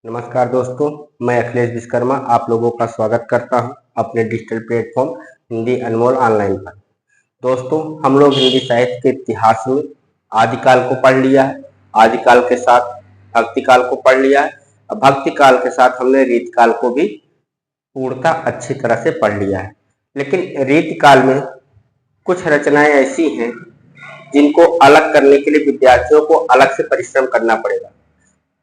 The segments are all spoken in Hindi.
नमस्कार दोस्तों, मैं अखिलेश विश्वकर्मा आप लोगों का स्वागत करता हूं अपने डिजिटल प्लेटफॉर्म हिंदी अनमोल ऑनलाइन पर। दोस्तों, हम लोग हिंदी साहित्य के इतिहास में आदिकाल को पढ़ लिया है। आदिकाल के साथ भक्तिकाल को पढ़ लिया है। अब भक्तिकाल के साथ हमने रीतकाल को भी पूर्णतः अच्छी तरह से पढ़ लिया है। लेकिन रीतकाल में कुछ रचनाएं ऐसी हैं जिनको अलग करने के लिए विद्यार्थियों को अलग से परिश्रम करना पड़ेगा।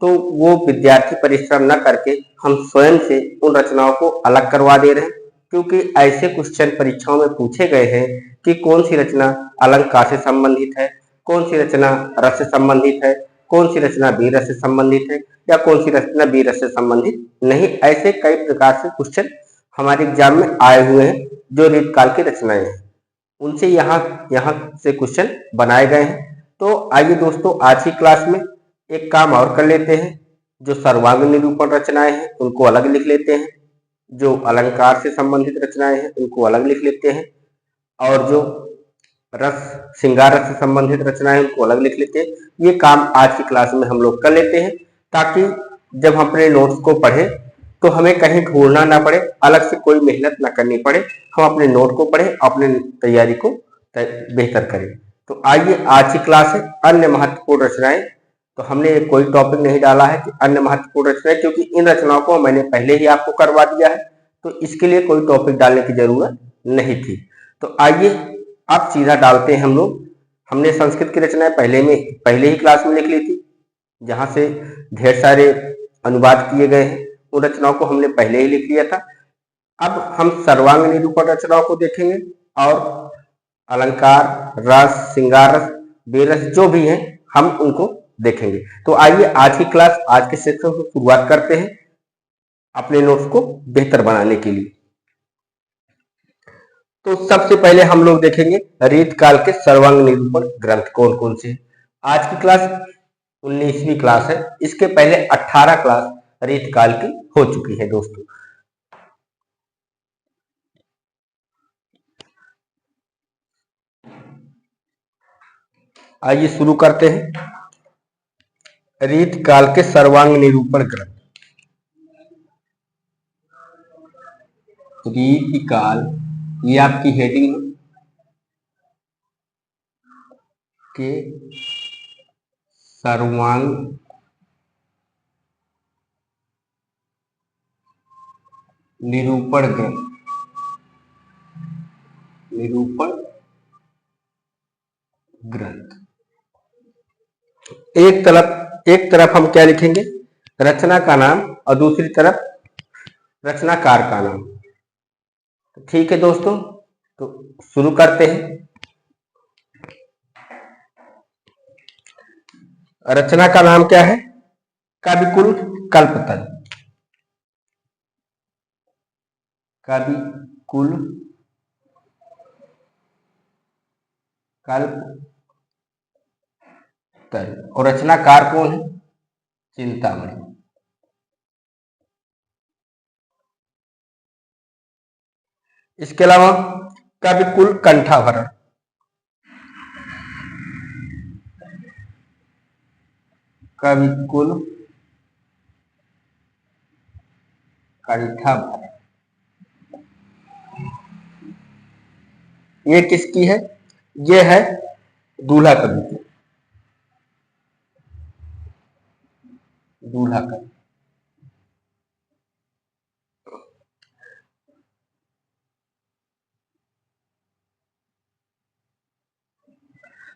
तो वो विद्यार्थी परिश्रम न करके हम स्वयं से उन रचनाओं को अलग करवा दे रहे हैं, क्योंकि ऐसे क्वेश्चन परीक्षाओं में पूछे गए हैं कि कौन सी रचना अलंकार से संबंधित है, कौन सी रचना रस से संबंधित है, कौन सी रचना वीर रस से संबंधित है या कौन सी रचना वीर रस से संबंधित नहीं। ऐसे कई प्रकार से क्वेश्चन हमारे एग्जाम में आए हुए हैं जो रीतकाल की रचनाएं हैं, उनसे यहाँ यहाँ से क्वेश्चन बनाए गए हैं। तो आइए दोस्तों, आज की क्लास में एक काम और कर लेते हैं। जो सर्वांग निरूपण रचनाएं हैं उनको अलग लिख लेते हैं, जो अलंकार से संबंधित रचनाएं हैं उनको अलग लिख लेते हैं, और जो रस श्रृंगार रस से संबंधित रचनाएं उनको अलग लिख लेते हैं। ये काम आज की क्लास में हम लोग कर लेते हैं, ताकि जब हम अपने नोट्स को पढ़ें तो हमें कहीं ढूंढना ना पड़े, अलग से कोई मेहनत ना करनी पड़े। हम अपने नोट को पढ़ें, अपने तैयारी को बेहतर करें। तो आइए, आज की क्लास है अन्य महत्वपूर्ण रचनाएं। तो हमने कोई टॉपिक नहीं डाला है कि अन्य महत्वपूर्ण रचनाएं, क्योंकि इन रचनाओं को मैंने पहले ही आपको करवा दिया है, तो इसके लिए कोई टॉपिक डालने की जरूरत नहीं थी। तो आइए अब सीधा डालते हैं हम लोग। हमने संस्कृत की रचनाएं पहले ही क्लास में लिख ली थी, जहां से ढेर सारे अनुवाद किए गए हैं। उन रचनाओं को हमने पहले ही लिख लिया था। अब हम सर्वांग निरूपण रचनाओं को देखेंगे, और अलंकार, रस, श्रृंगार रस, बेरस जो भी हैं हम उनको देखेंगे। तो आइए आज की क्लास, आज के सेक्शन को शुरुआत करते हैं अपने नोट्स को बेहतर बनाने के लिए। तो सबसे पहले हम लोग देखेंगे रीतकाल के सर्वांग निरूपण ग्रंथ कौन कौन से। आज की क्लास 19वीं क्लास है, इसके पहले 18 क्लास रीतकाल की हो चुकी है दोस्तों। आइए शुरू करते हैं रीतकाल के सर्वांग निरूपण ग्रंथ। रीतकाल, ये आपकी हेडिंग के सर्वांग निरूपण ग्रंथ। एक तरफ हम क्या लिखेंगे, रचना का नाम, और दूसरी तरफ रचनाकार का नाम। ठीक है दोस्तों, तो शुरू करते हैं। रचना का नाम क्या है? कविकुल कल्पतरु। कविकुल कल्पतरु। और रचनाकार कौन है? चिंतामणि। इसके अलावा कविकुल कंठाभरण। कविकुल कंठाभरण, ये किसकी है? ये है दूल्हा कवि की। दूल्हा कवि।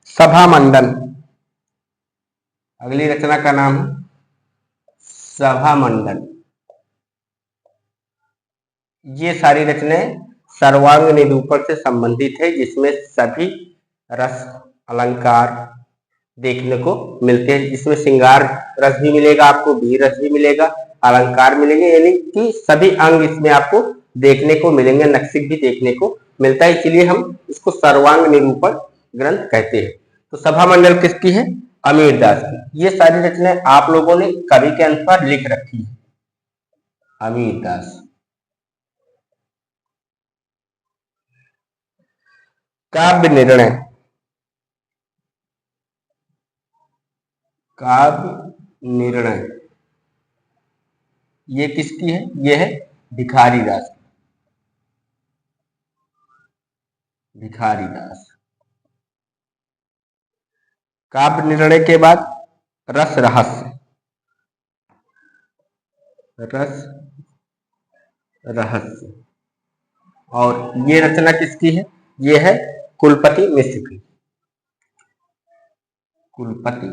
सभा मंडल, अगली रचना का नाम है सभा मंडल। ये सारी रचनाएं सर्वांग निरूपण से संबंधित है, जिसमें सभी रस अलंकार देखने को मिलते हैं। जिसमें श्रृंगार रस भी मिलेगा आपको, वीर रस भी मिलेगा, अलंकार मिलेंगे, यानी कि सभी अंग इसमें आपको देखने को मिलेंगे, नक्सिक भी देखने को मिलता है। इसलिए हम इसको सर्वांग निरूपण ग्रंथ कहते हैं। तो सभा मंडल किसकी है? अमीर दास की। ये सारी रचनाएं आप लोगों ने कवि के अनुसार लिख रखी है। अमीर दास। काव्य निर्णय। काव्य निर्णय, ये किसकी है? ये है भिखारी दास। भिखारी दास। काव्य निर्णय के बाद रस रहस्य। रस रहस्य। और ये रचना किसकी है? ये है कुलपति मिश्र की। कुलपति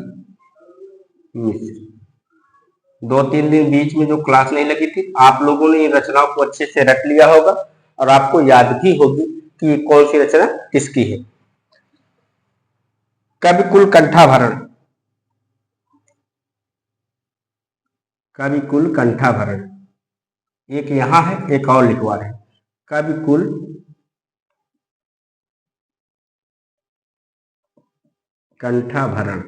मिश्र। 2-3 दिन बीच में जो क्लास नहीं लगी थी, आप लोगों ने इन रचनाओं को अच्छे से रट लिया होगा और आपको याद भी होगी कि ये कौन सी रचना किसकी है। कवि कुल कंठाभरण। कवि कुल कंठाभरण। एक यहां है, एक और लिखवा रहे हैं। कवि कुल कंठाभरण।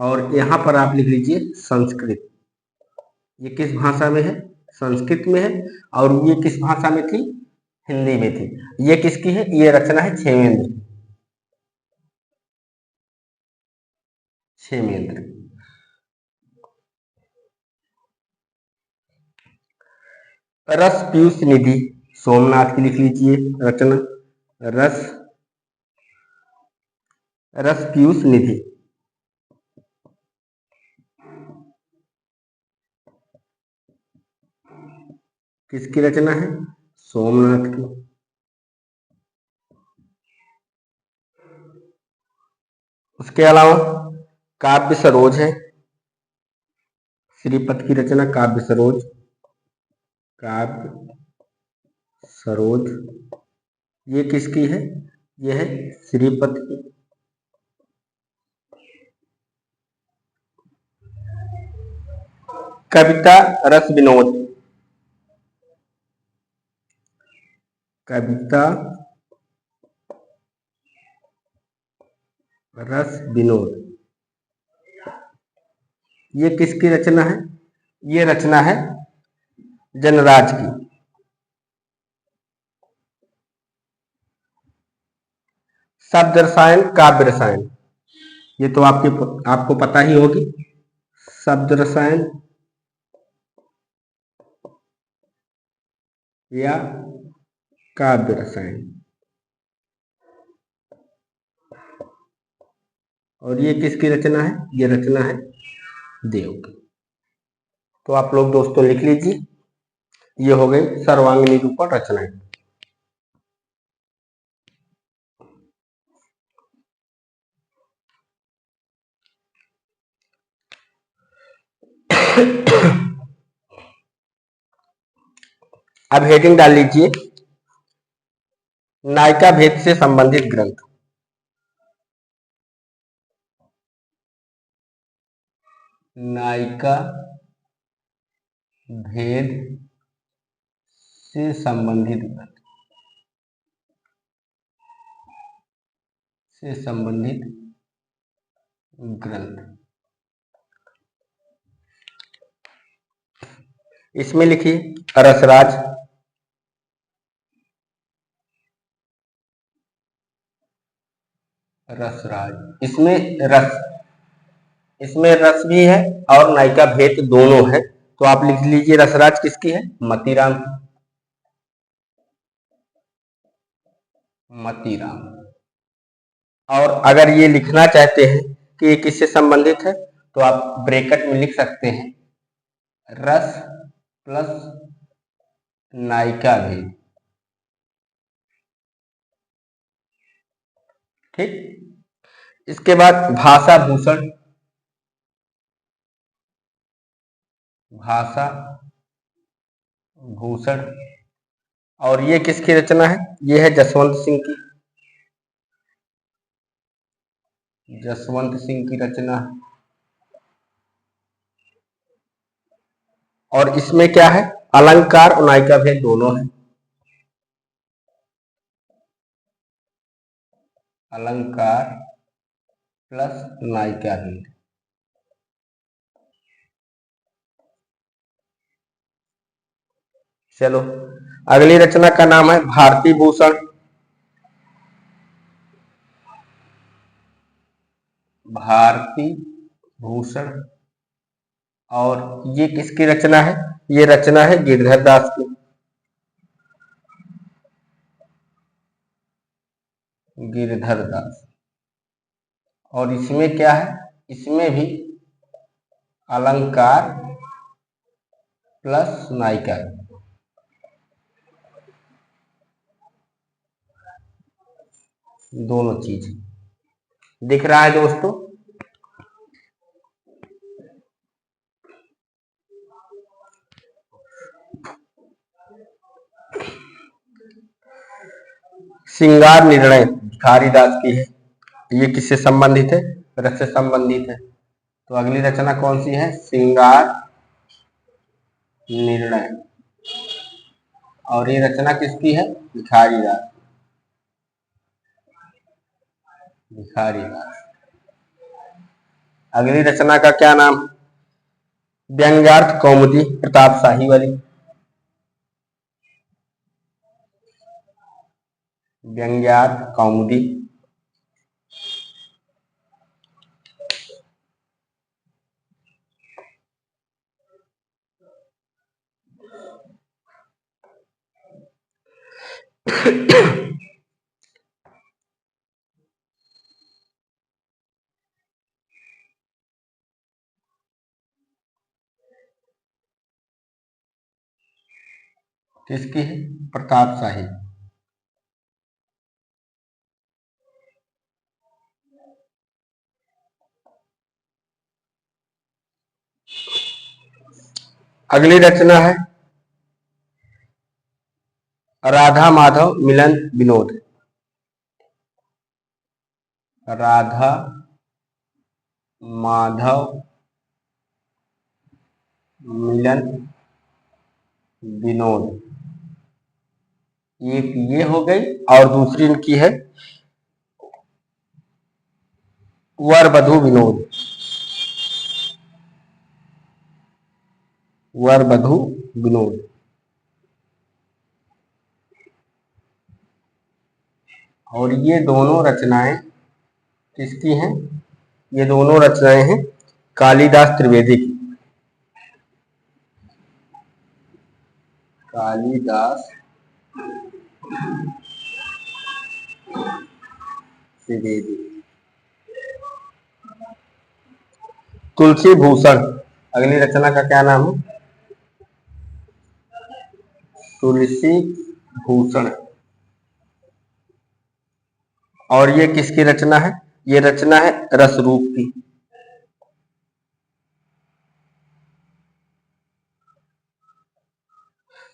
और यहां पर आप लिख लीजिए संस्कृत। ये किस भाषा में है? संस्कृत में है। और ये किस भाषा में थी? हिंदी में थी। ये किसकी है? ये रचना है क्षेमेंद्र। क्षेमेंद्र। रस पीयूष निधि सोमनाथ की लिख लीजिए रचना। रस रस पीयूष निधि किसकी रचना है? सोमनाथ की। उसके अलावा काव्य सरोज है, श्रीपत की रचना काव्य सरोज। काव्य सरोज ये किसकी है? ये है श्रीपत की। कविता रस विनोद। कविता रस विनोद ये किसकी रचना है? ये रचना है जनराज की। शब्द रसायन काव्य रसायन ये तो आपको पता ही होगी। शब्द रसायन या काव्य रसायन। और ये किसकी रचना है? ये रचना है देव की। तो आप लोग दोस्तों लिख लीजिए, ये हो गई सर्वांग निरूपण रचनाएं। अब हेडिंग डाल लीजिए, नायिका भेद से संबंधित ग्रंथ। नायिका भेद से संबंधित ग्रंथ। से संबंधित ग्रंथ। इसमें लिखिए रसराज। रसराज इसमें रस भी है और नायिका भेद दोनों है। तो आप लिख लीजिए रसराज किसकी है? मतीराम। मतीराम। और अगर ये लिखना चाहते हैं कि ये किससे संबंधित है तो आप ब्रैकेट में लिख सकते हैं रस प्लस नायिका भेद। ठीक। इसके बाद भाषा भूषण। भाषा भूषण। और ये किसकी रचना है? ये है जसवंत सिंह की। जसवंत सिंह की रचना। और इसमें क्या है? अलंकार और नायिका भेद दोनों है। अलंकार प्लस नायिका भेद। चलो अगली रचना का नाम है भारती भूषण। भारती भूषण। और ये किसकी रचना है? ये रचना है गिरधर दास की। गिरधर दास। और इसमें क्या है? इसमें भी अलंकार प्लस नायिका, दोनों चीज दिख रहा है दोस्तों। श्रृंगार निर्णय भिखारी दास की है। ये किससे संबंधित है? रस से संबंधित है। तो अगली रचना कौन सी है? श्रृंगार निर्णय। और ये रचना किसकी है? भिखारी दास। भिखारी दास। अगली रचना का क्या नाम? व्यंग्यार्थ कौमुदी प्रताप शाही वाली। व्यंग्यार्थ कौमुदी। किसकी है? प्रताप शाही। अगली रचना है राधा माधव मिलन विनोद। राधा माधव मिलन विनोद। ये हो गई। और दूसरी इनकी है वर वधु विनोद। वर वधु विनोद। और ये दोनों रचनाएं किसकी हैं? ये दोनों रचनाएं हैं कालिदास त्रिवेदी की। कालिदास त्रिवेदी। तुलसी भूषण। अगली रचना का क्या नाम है? तुलसी भूषण। और ये किसकी रचना है? ये रचना है रसरूप की।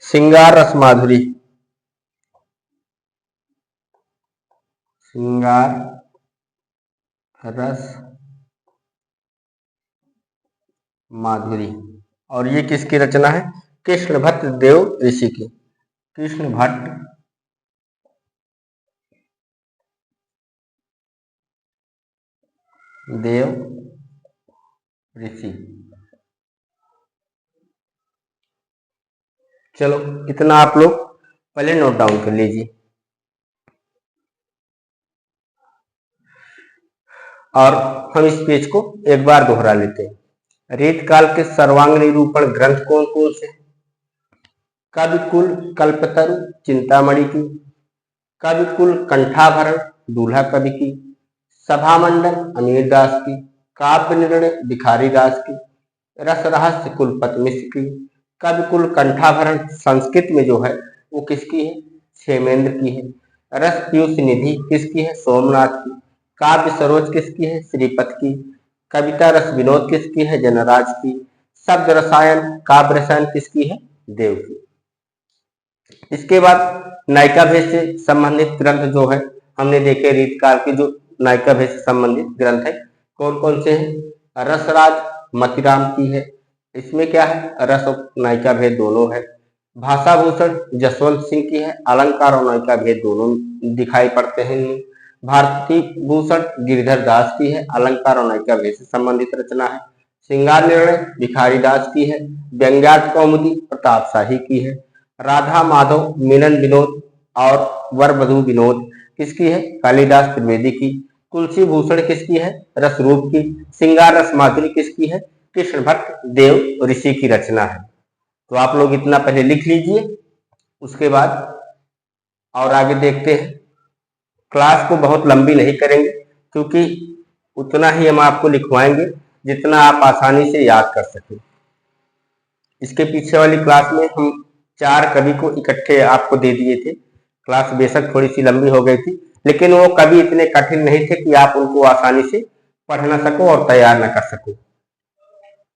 श्रृंगार रस माधुरी। श्रृंगार रस माधुरी। और ये किसकी रचना है? कृष्ण भट्ट देव ऋषि की। कृष्ण भट्ट देव ऋषि। चलो इतना आप लोग पहले नोट डाउन कर लीजिए। और हम इस पेज को एक बार दोहरा लेते हैं। रेतकाल के सर्वांग निरूपण ग्रंथ कौन कौन से? कविकुल कल्पतरु चिंतामणि की, कविकुल कंठाभरण दूल्हा कवि की, सभामंडल अमीर दास की, काव्य निर्णय भिखारी दास की, रस रहस्य कुलपति मिश्र की, कविकुल कंठाभरण संस्कृत में जो है वो किसकी है? क्षेमेंद्र की है। रस पीयूष निधि किसकी है? सोमनाथ की। काव्य सरोज किसकी है? श्रीपत की। कविता रस विनोद किसकी है? जनराज की। शब्द रसायन काव्य रसायन किसकी है? देव की। इसके बाद नायिका भेद से संबंधित ग्रंथ जो है हमने देखे, रीतकाल के जो नायिका भेद से संबंधित ग्रंथ है कौन कौन से हैं? रसराज मतिराम की है। इसमें क्या है? रस और नायिका भेद दोनों है। भाषा भूषण जसवंत सिंह की है। अलंकार और नायिका भेद दोनों दिखाई पड़ते हैं। भारती भूषण गिरधर दास की है। अलंकार और नायिका भेद से संबंधित रचना है। श्रृंगार निर्णय भिखारी दास की है। व्यंग्यार्थ कौमुदी प्रताप शाही की है। राधा माधव मिलन विनोद और वर वधु विनोद किसकी है? कालिदास त्रिवेदी की। तुलसी भूषण किसकी है? रसरूप की। श्रृंगार रस माधुरी किसकी है? कृष्ण भट्ट देव ऋषि की रचना है। तो आप लोग इतना पहले लिख लीजिए, उसके बाद और आगे देखते हैं। क्लास को बहुत लंबी नहीं करेंगे, क्योंकि उतना ही हम आपको लिखवाएंगे जितना आप आसानी से याद कर सकें। इसके पीछे वाली क्लास में हम 4 कवि को इकट्ठे आपको दे दिए थे। क्लास बेशक थोड़ी सी लंबी हो गई थी, लेकिन वो कवि इतने कठिन नहीं थे कि आप उनको आसानी से पढ़ ना सको और तैयार ना कर सको।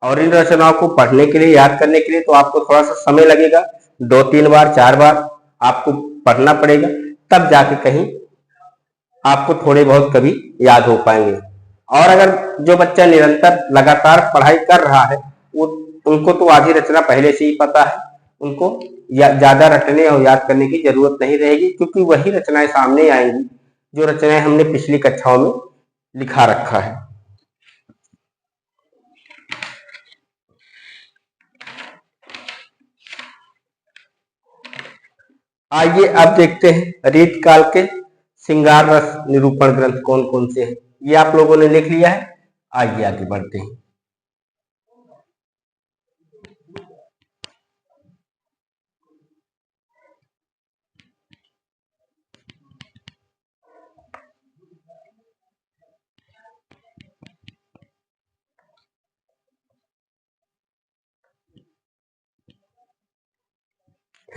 और इन रचनाओं को पढ़ने के लिए, याद करने के लिए तो आपको थोड़ा सा समय लगेगा, 2-3 बार 4 बार आपको पढ़ना पड़ेगा, तब जाके कहीं आपको थोड़े बहुत कवि याद हो पाएंगे। और अगर जो बच्चा निरंतर लगातार पढ़ाई कर रहा है, वो उनको तो आधी रचना पहले से ही पता है, उनको ज्यादा रटने और याद करने की जरूरत नहीं रहेगी, क्योंकि वही रचनाएं सामने आएंगी जो रचनाएं हमने पिछली कक्षाओं में लिखा रखा है। आइए अब देखते हैं रीत काल के श्रृंगार रस निरूपण ग्रंथ कौन कौन से हैं। ये आप लोगों ने लिख लिया है, आइए आगे बढ़ते हैं।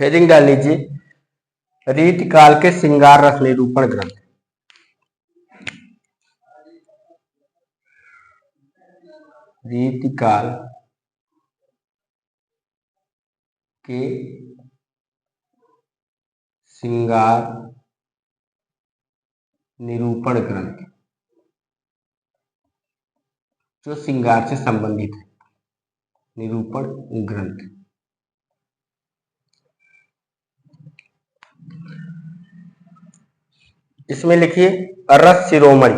हेडिंग डाल लीजिए, रीत काल के श्रृंगार रस निरूपण ग्रंथ। रीत काल के श्रृंगार निरूपण ग्रंथ, जो श्रृंगार से संबंधित है, निरूपण ग्रंथ। इसमें लिखिए रस शिरोमणि,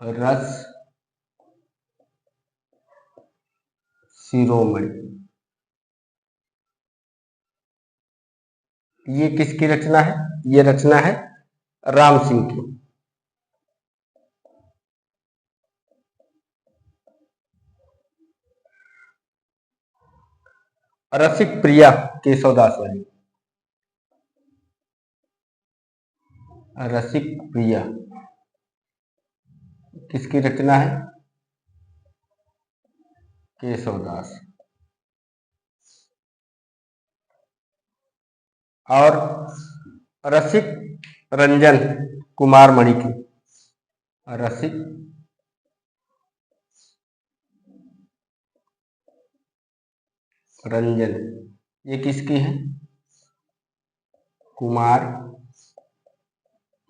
रस शिरोमणि, ये किसकी रचना है? ये रचना है राम सिंह की। रसिक प्रिया केशवदास वाली, रसिक प्रिया किसकी रचना है? केशवदास। और रसिक रंजन कुमार मणि की, रसिक रंजन, ये किसकी है? कुमार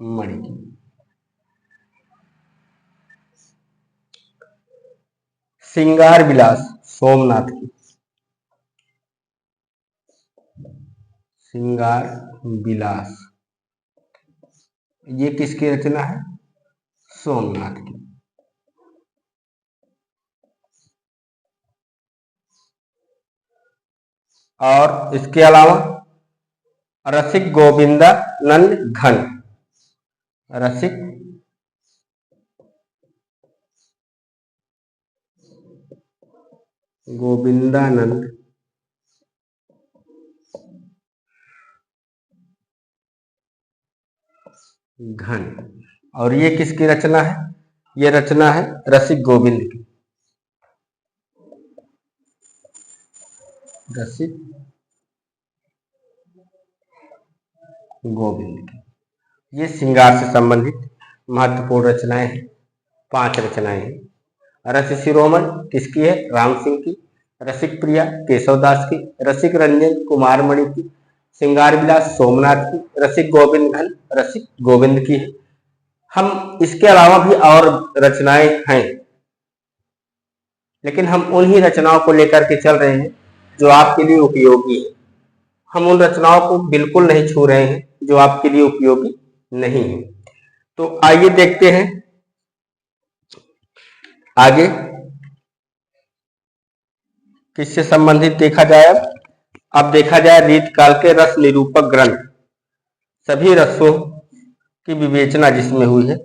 मणि की। श्रृंगार विलास सोमनाथ की, श्रृंगार विलास, ये किसकी रचना है? सोमनाथ की। और इसके अलावा रसिक गोविंदानंद घन, रसिक गोविंदानंद घन, और ये किसकी रचना है? ये रचना है रसिक गोविंद की, रसिक गोविंद की। ये श्रृंगार से संबंधित महत्वपूर्ण रचनाएं हैं, 5 रचनाएं हैं। रस शिरोमणि किसकी है? राम सिंह की। रसिक प्रिया केशवदास की। रसिक रंजन कुमार मणि की। श्रृंगार विलास सोमनाथ की। रसिक गोविंद घन रसिक गोविंद की है। हम इसके अलावा भी और रचनाएं हैं, लेकिन हम उन्हीं रचनाओं को लेकर के चल रहे हैं जो आपके लिए उपयोगी है। हम उन रचनाओं को बिल्कुल नहीं छू रहे हैं जो आपके लिए उपयोगी नहीं है। तो आइए देखते हैं आगे किससे संबंधित देखा जाए। अब देखा जाए रीत काल के रस निरूपक ग्रंथ, सभी रसों की विवेचना जिसमें हुई है,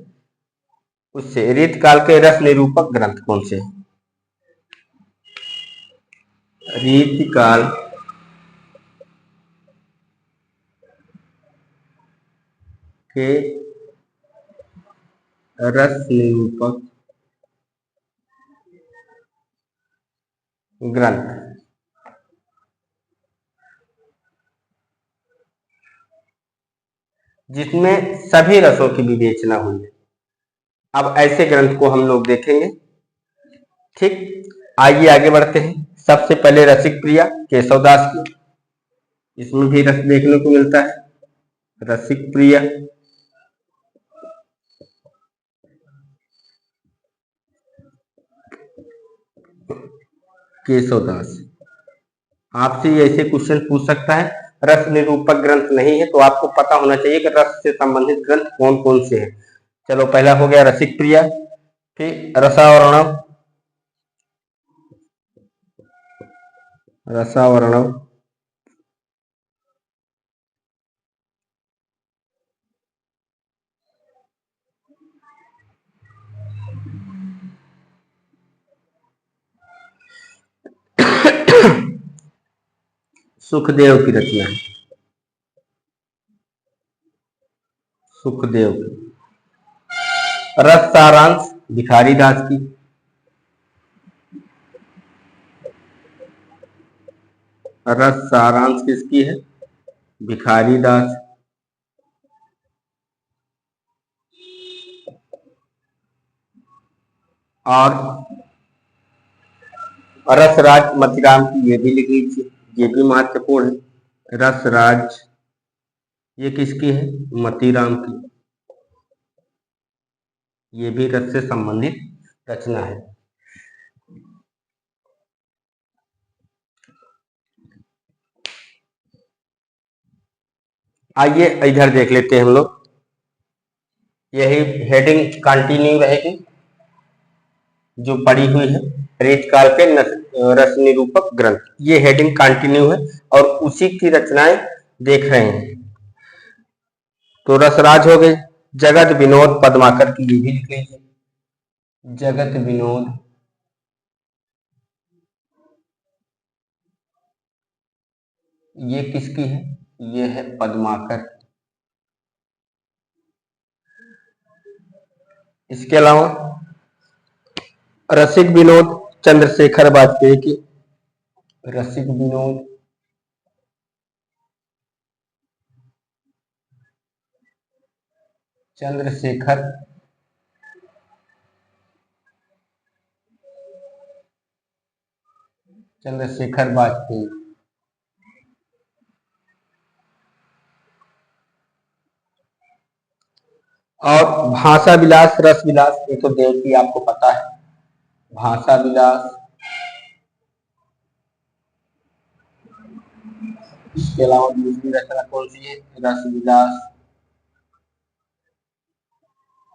उससे रीतकाल के रस निरूपक ग्रंथ कौन से हैं? रीतकाल के रस निरूपक ग्रंथ जिसमें सभी रसों की विवेचना हुई है। अब ऐसे ग्रंथ को हम लोग देखेंगे। ठीक, आइए आगे बढ़ते हैं। सबसे पहले रसिक प्रिया केशवदास की, इसमें भी रस देखने को मिलता है। रसिक प्रिया केशवदास, आपसे ऐसे क्वेश्चन पूछ सकता है। रस निरूपक ग्रंथ नहीं है तो आपको पता होना चाहिए कि रस से संबंधित ग्रंथ कौन कौन से हैं। चलो, पहला हो गया रसिक प्रिया, फिर रसावर्णव, रसावर्णव, सुखदेव की रचना है, सुखदेव की। रस सारांश भिखारी दास की, रस सारांश किसकी है? भिखारी दास। और रसराज मतिराम की, ये भी लिख लीजिए, ये भी महत्वपूर्ण है। रसराज ये किसकी है? मतीराम की। ये भी रस से संबंधित रचना है। आइए इधर देख लेते हैं हम लोग। यही हेडिंग कंटिन्यू रहेगी जो पड़ी हुई है, रीतकाल के रस निरूपक ग्रंथ, ये हेडिंग कंटिन्यू है और उसी की रचनाएं देख रहे हैं। तो रसराज हो गए। जगत विनोद पद्माकर की, ये भी लिख लीजिए, जगत विनोद, ये किसकी है? ये है पद्माकर। इसके अलावा रसिक विनोद चंद्रशेखर वाजपेयी की, रसिक विनोद चंद्रशेखर चंद्रशेखर वाजपेयी। और भाषा विलास रस विलास, ये तो देव की आपको पता है। भाषा विलास, इसके अलावा दूसरी रचना कौन सी है? रस विलास।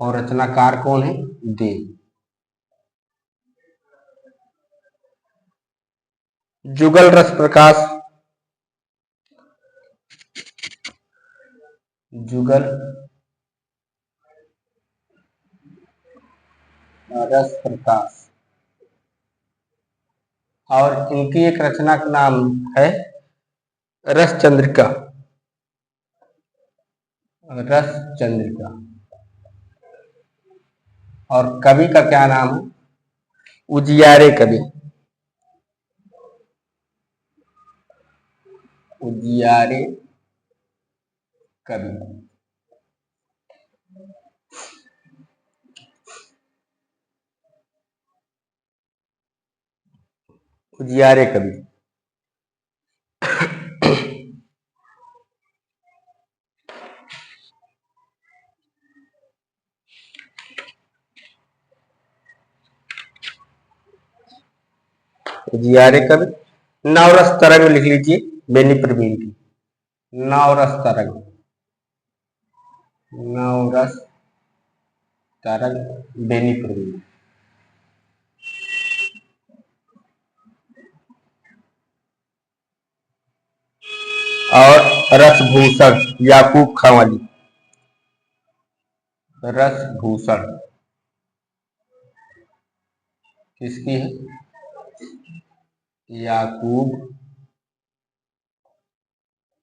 और रचनाकार कौन है? देव। जुगल रस प्रकाश, जुगल रस प्रकाश। और इनकी एक रचना का नाम है रस चंद्रिका, रस चंद्रिका। और कवि का क्या नाम है? उजियारे कवि, उजियारे कवि। उजियारे कवि। उजियारे कवि। नवरस तरंग लिख लीजिए, बेनी प्रवीण की, नवरस तरंग, नवरस तरंग, बेनी प्रवीण। और रसभूषण याकूब खां वाली, रसभूषण। किसकी है? याकूब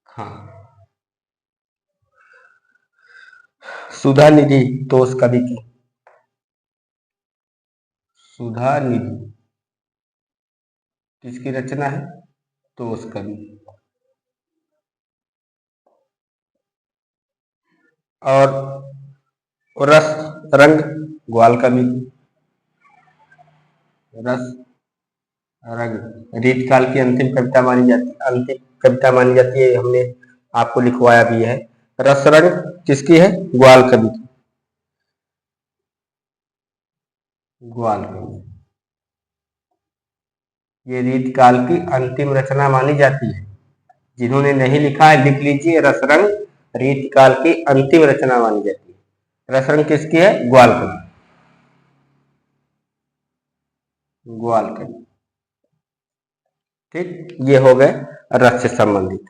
खान। सुधा निधि तोष कवि की। सुधा निधि किसकी रचना है? तोष कवि। और रस रंग ग्वाल कवि की। रस रंग रीतकाल की अंतिम कविता मानी जाती है, अंतिम कविता मानी जाती है, हमने आपको लिखवाया भी है। रस रंग किसकी है? ग्वाल कवि की। ग्वाल कवि ये रीतकाल की अंतिम रचना मानी जाती है। जिन्होंने नहीं लिखा है लिख लीजिए, रसरंग रीतकाल की अंतिम रचना मानी जाती है। रसरंग किसकी है? ग्वाल कवि। ग्वाल कवि। ठीक, ये हो गए रस से संबंधित।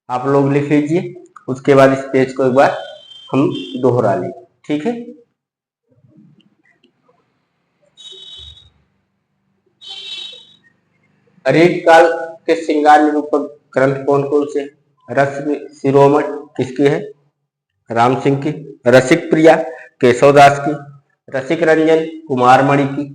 आप लोग लिख लीजिए, उसके बाद इस पेज को एक बार हम दोहरा लें। ठीक है। रीतकाल के श्रृंगार निरूपक ग्रंथ कौन कौन से? रस शिरोमणि किसकी है? राम सिंह की। रसिक प्रिया केशवदास की। रसिक रंजन कुमारमणि की।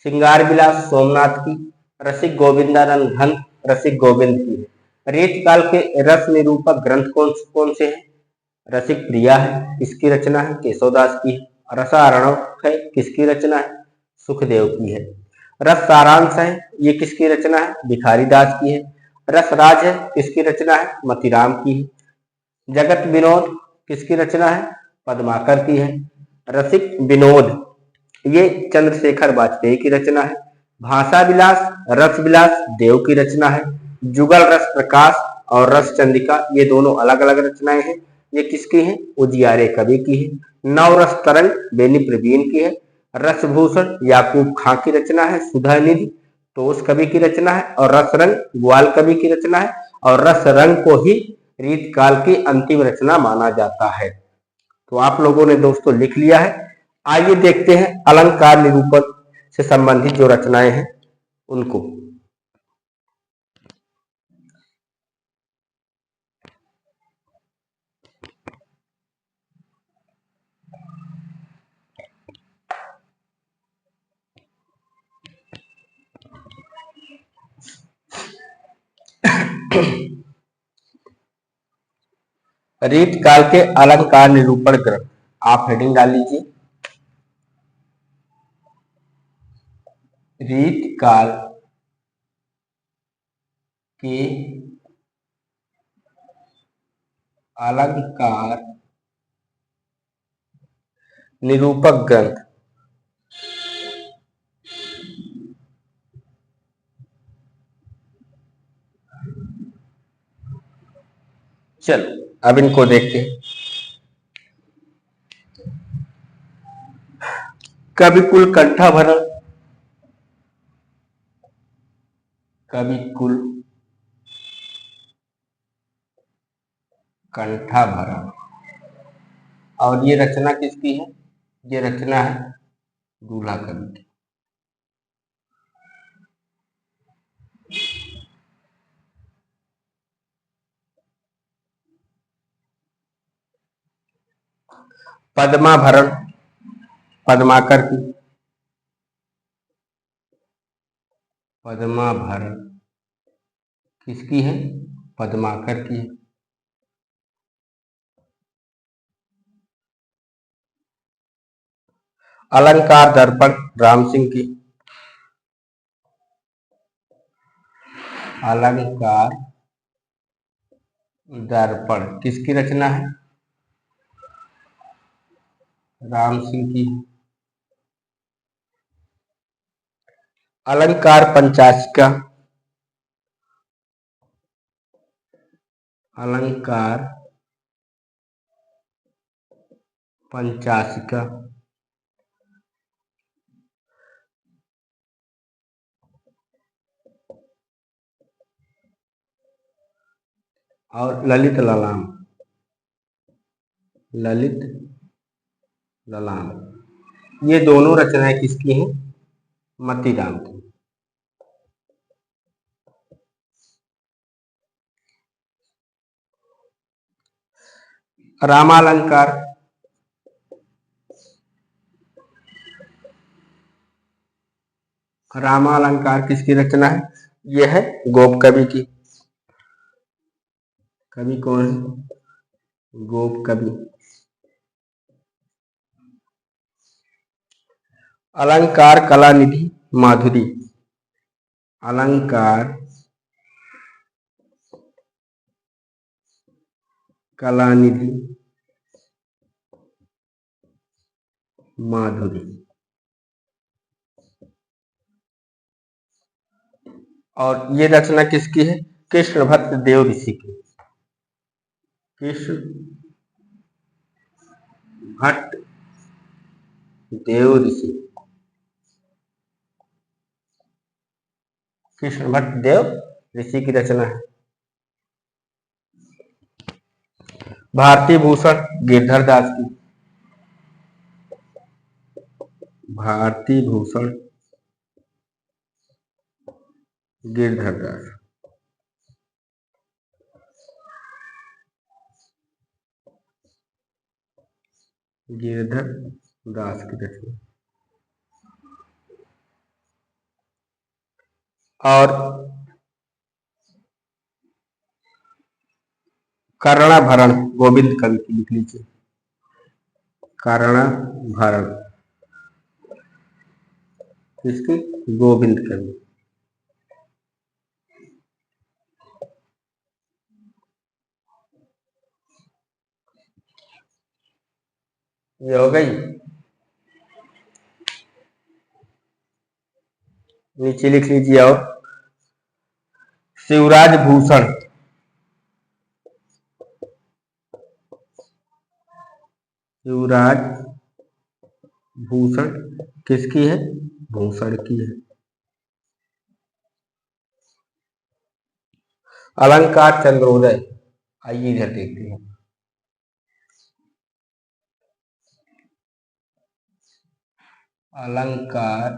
श्रृंगार विलास सोमनाथ की। रसिक गोविंदानंद घन रसिक गोविंद की है। रीतकाल के रस निरूपक ग्रंथ कौन कौन से हैं? रसिक प्रिया है, किसकी रचना है? केशवदास की है। रसारणव है, किसकी रचना है? सुखदेव की है। रस सारांश है, ये किसकी रचना है? भिखारी दास की है। रसराज है, किसकी रचना है? मतीराम की है। जगत विनोद किसकी रचना है? पद्माकर की है। रसिक विनोद ये चंद्रशेखर वाजपेयी की रचना है। भाषा विलास रस विलास देव की रचना है। जुगल रस प्रकाश और रस चंद्रिका ये दोनों अलग अलग रचनाएं हैं। ये किसकी हैं? उजियारे कवि की है। नवरस तरंग बेनी प्रवीण की है। रसभूषण याकूब खां की रचना है। सुधा निधि तोष कवि की रचना है। और रस रंग ग्वाल कवि की रचना है। और रस रंग को ही रीतकाल की अंतिम रचना माना जाता है। तो आप लोगों ने दोस्तों लिख लिया है। आइए देखते हैं अलंकार निरूपण से संबंधित जो रचनाएं हैं उनको। रीतकाल के अलंकार निरूपण ग्रंथ, आप हेडिंग डाल लीजिए। रीतकाल के अलंकार निरूपक ग्रंथ। चलो अब इनको देखते हैं। कविकुल कंठाभरण, कविकुल कंठाभरण, और ये रचना किसकी है? ये रचना है दूल्हा कवि की। पद्माभरण पद्माकर की। पद्माभरण किसकी है? पद्माकर की है। अलंकार दर्पण राम सिंह की। अलंकार दर्पण किसकी रचना है? राम सिंह की। अलंकार पंचाशिका। अलंकार पंचाशिका और ललित ललाम, ललित ललाम, ये दोनों रचनाएं किसकी हैं? मतीराम की। रामालंकार, रामालंकार किसकी रचना है? यह है गोप कवि की। कवि कौन है? गोप कवि। अलंकार कलानिधि माधुरी, अलंकार कलानिधि माधुरी। और ये रचना किसकी है? कृष्ण भक्त देव ऋषि की। कृष्ण भट्ट देव ऋषि, कृष्ण भट्ट देव ऋषि की रचना है। भारती भूषण गिरधर दास की, भारती भूषण गिरधर दास, गिरधर दास की रचना। और कर्णाभरण गोविंद कवि की लिख लीजिए, कर्णाभरण किसकी? गोविंद कवि। ये हो गई। नीचे लिख लीजिए। और शिवराज भूषण, शिवराज भूषण किसकी है? भूषण की है। अलंकार चंद्रोदय, आइए इधर देखते हैं। अलंकार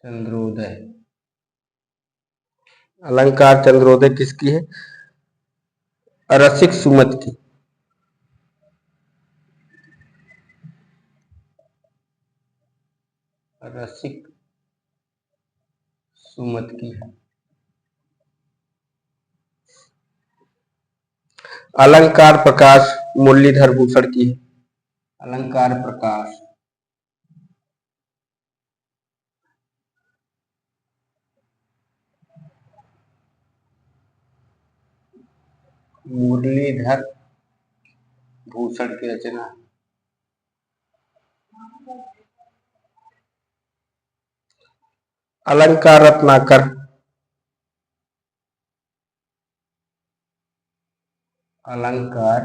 चंद्रोदय, अलंकार चंद्रोदय किसकी है? रसिक सुमत की, रसिक सुमत की है। अलंकार प्रकाश मुरलीधर भूषण की है, अलंकार प्रकाश मुरलीधर भूषण की रचना। अलंकार रत्नाकर, अलंकार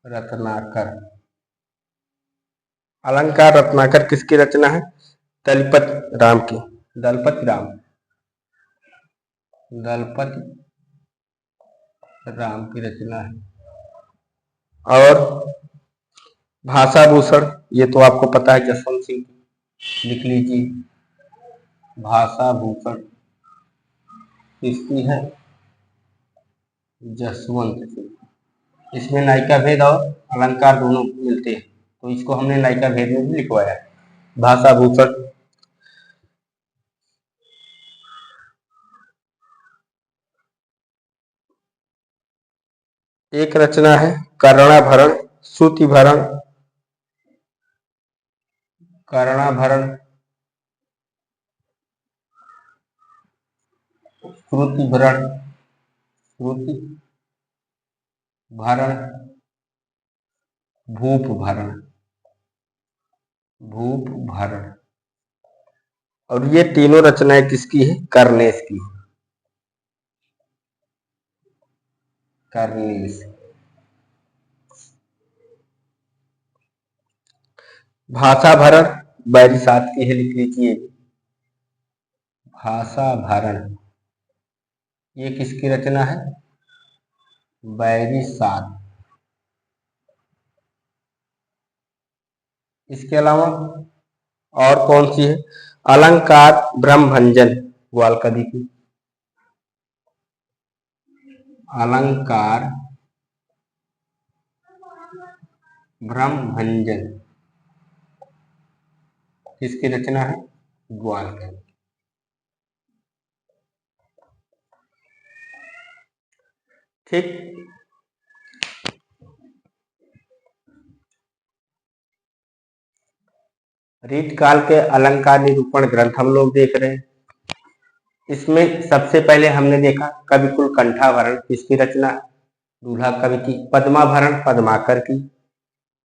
रत्नाकर, अलंकार रत्नाकर किसकी रचना है? दलपत राम की, दलपत राम, दलपत राम की रचना है। और भाषा भूषण, ये तो आपको पता है, जसवंत सिंह की, लिख लीजिए। भाषा भूषण किसकी है? जसवंत सिंह। इसमें नायिका भेद और अलंकार दोनों मिलते हैं, तो इसको हमने नायिका भेद में भी लिखवाया है। भाषा भूषण। एक रचना है कर्णाभरण, श्रुतिभरण, कर्णाभरण श्रुतिभरण, श्रुति भरण, भूप भरण, भूप भरण। और ये तीनों रचनाएं किसकी है? कर्नेश की, कर्नेश। भाषा भरण बैरिसात की है, लिख लीजिए। भाषा भरण ये किसकी रचना है? बैरिसात। इसके अलावा और कौन सी है? अलंकार ब्रह्मभंजन ग्वाल कवि की। अलंकार ब्रह्मभंजन किसकी रचना है? ग्वाल कवि। ठीक, रीतकाल के अलंकार निरूपण ग्रंथ हम लोग देख रहे हैं। इसमें सबसे पहले हमने देखा कविकुल कंठाभरण किसकी रचना? दूल्हा कवि की। पद्माभरण पद्माकर की।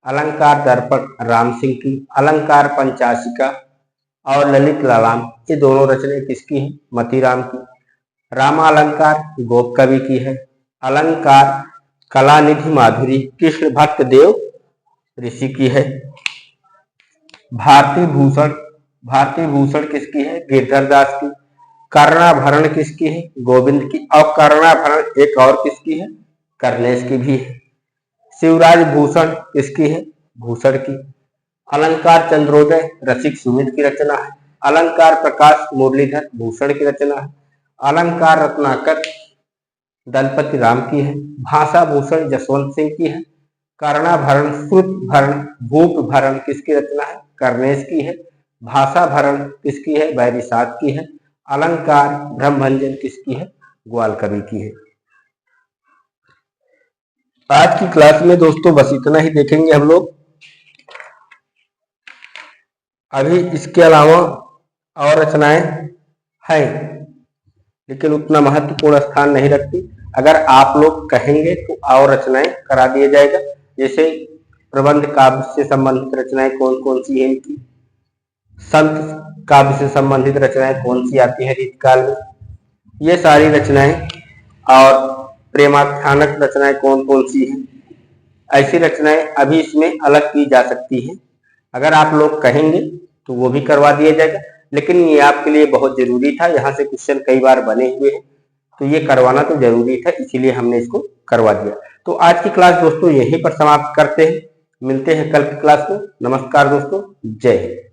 अलंकार दर्पण राम सिंह की। अलंकार पंचाशिका और ललित लालाम ये दोनों रचनाएं किसकी हैं? मतीराम की। रामालंकार गोप कवि की है। अलंकार कलानिधि माधुरी कृष्ण भक्त देव ऋषि की है। भारती भूषण किसकी है? गिरधर दास की। कर्णाभरण किसकी है? गोविंद की। और कर्णाभरण एक और किसकी है? कर्नेश की भी है। शिवराज भूषण किसकी है? भूषण की। अलंकार चंद्रोदय रसिक सुमित की रचना है। अलंकार प्रकाश मुरलीधर भूषण की रचना है। अलंकार रत्नाकर दलपति राम की है। भाषा भूषण जसवंत सिंह की है। कर्णाभरण श्रुत भरण भूप भरण किसकी रचना है? कर्नेश की है। भाषा भरण किसकी है? बैरिसात की है। अलंकार ब्रह्मभंजन किसकी है? ग्वाल कवि की है। आज की क्लास में दोस्तों बस इतना ही देखेंगे हम लोग। अभी इसके अलावा और रचनाएं हैं लेकिन उतना महत्वपूर्ण स्थान नहीं रखती। अगर आप लोग कहेंगे तो और रचनाएं करा दिया जाएगा। जैसे प्रबंध काव्य से संबंधित रचनाएं कौन कौन सी है इनकी, संत काव्य से संबंधित रचनाएं कौन सी आती है रीतकाल में, ये सारी रचनाएं, और प्रेमाख्यानक रचनाएं कौन कौन सी हैं, ऐसी रचनाएं अभी इसमें अलग की जा सकती हैं। अगर आप लोग कहेंगे तो वो भी करवा दिया जाएगा, लेकिन ये आपके लिए बहुत जरूरी था। यहाँ से क्वेश्चन कई बार बने हुए हैं तो ये करवाना तो जरूरी था, इसीलिए हमने इसको करवा दिया। तो आज की क्लास दोस्तों यहीं पर समाप्त करते हैं। मिलते हैं कल की क्लास में। नमस्कार दोस्तों, जय हिंद।